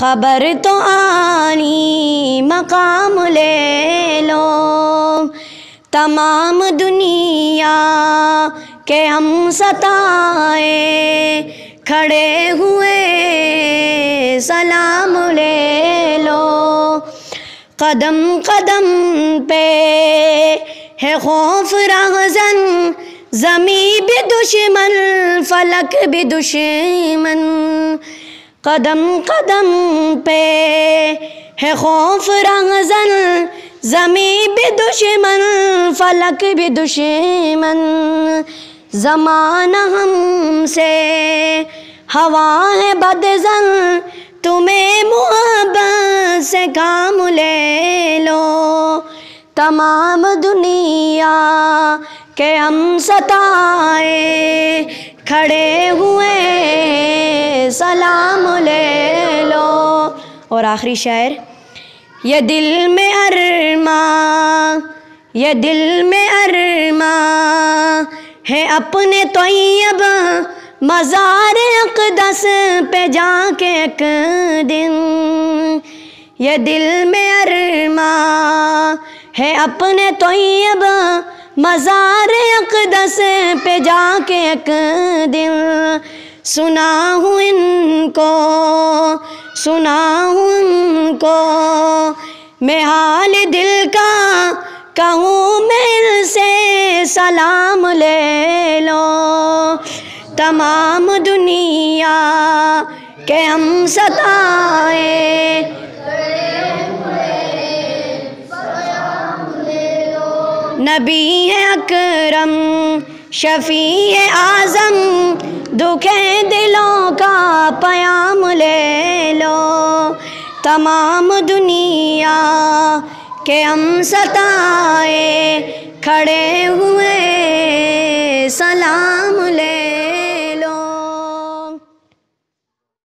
خبر تو آنی مقام لے لو، تمام دنیا کے ہم ستائے کھڑے ہوئے سلام لے لو۔ قدم قدم پہ ہے خوف رہزن، زمین بھی دشمن فلک بھی دشمن۔ قدم قدم پہ ہے خوف رہزن، زمین بھی دشمن فلک بھی دشمن۔ زمانہ ہم سے ہوا ہے بدزن، تمہیں محبت سے کام لے لو۔ تمام دنیا کے ہم ستائے کھڑے ہوئے سلام لے لو۔ اور آخری شعر، یہ دل میں ارماں، یہ دل میں ارماں ہے اپنے طیب مزار اقدس پہ جا کے ایک دن۔ یہ دل میں ارماں ہے اپنے طیب مزار اقدس پہ جا کے ایک دن۔ سنا ہوں ان کو، سنا ہوں ان کو میں حال دل کا، کہوں میں سے سلام لے لو۔ تمام دنیا کے ہم ستائے نبی ہے اکرم شفیع اعظم، دکھے دلوں کا پیام لے لو۔ تمام دنیا کے ہم ستائے کھڑے ہوئے